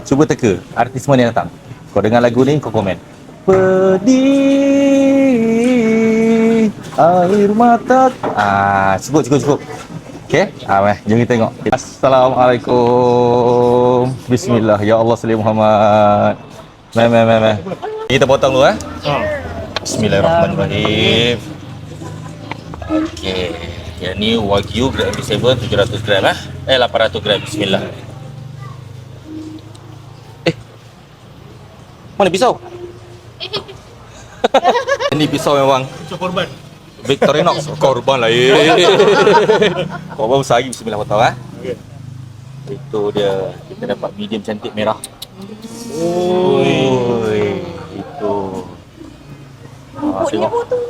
Cuba teka artis mana yang datang. Kau dengar lagu ni, kau komen. Pedih air mata. Cukup. Okey, jom kita tengok. Assalamualaikum. Bismillah. Ya Allah salli Muhammad. Meh. Kita potong dulu Bismillahirrahmanirrahim. Okey. Yang ni Wagyu grade MP7 700 gram 800 gram. Bismillah. Mana pisau? Ini pisau memang Pisau korban. Victorinox korban lah. Korban besar lagi. Bismillah potong Okay. Itu dia. Kita dapat medium cantik merah. Itu. Rumputnya pun tu.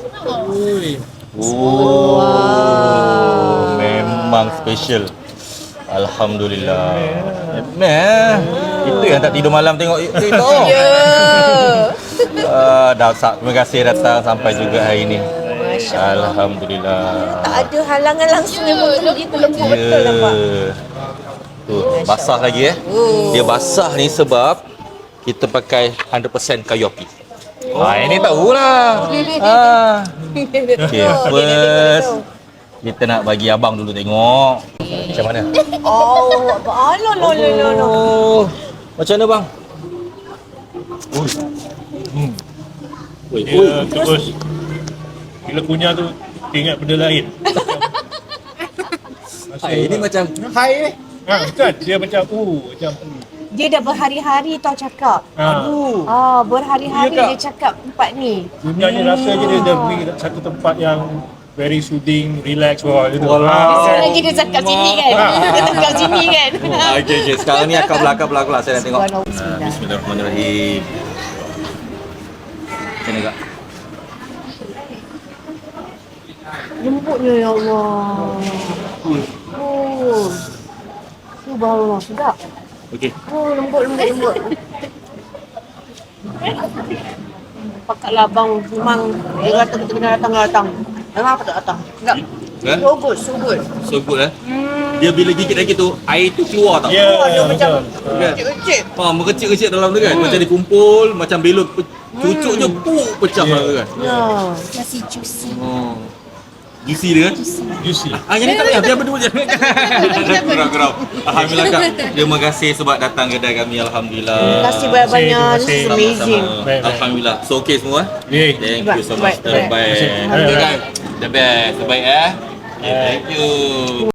Memang special. Alhamdulillah. Itu yang tak tidur malam tengok itu. Terima kasih datang sampai juga hari ini. Alhamdulillah. Tak ada halangan langsung memang begitu lembut betul nampak. Tu basah lagi Dia basah ni sebab kita pakai 100% kayu api. Ini tahulah. Okay, first kita nak bagi abang dulu tengok macam mana. Macam mana bang? Dia terus bila kunyah tu ingat benda lain. Ini macam Bukan, dia macam Dia dah berhari-hari tau cakap. Berhari-hari Ya, Kak. dia cakap tempat ni. kunyahnya rasa je dia dah pergi satu tempat yang very soothing, relax gitu. Sekarang kita cakap sini kan. Kita cakap sini kan. Okay. Sekarang ni akak belakang saya nak tengok. Bismillah. Bismillahirrahmanirrahim. Macam mana kak? Lembutnya ya Allah. Subhanallah, sedap. Okey. Lembut. Pakatlah abang memang dia kata kita kena datang. Kenapa tak datang? Sedap. So good. So good Dia bila gigit lagi tu, air tu keluar tau. Dia macam Kan? kecil-kecil. Mengecil-kecil dalam tu kan. Macam dikumpul, macam belon cucuknya pecah lah kan. Ya. Masih juicy. Juicy dia kan? Juicy. Yang ni tak payah, biar berdua je. Geram. Alhamdulillah kak. Terima kasih sebab datang kedai kami. Alhamdulillah. Terima kasih banyak-banyak. Terima kasih. This is amazing. Baik. Alhamdulillah. So okay semua Thank you so much. Baik. Terbaik. Baik. The best. Terbaik Okay, thank you.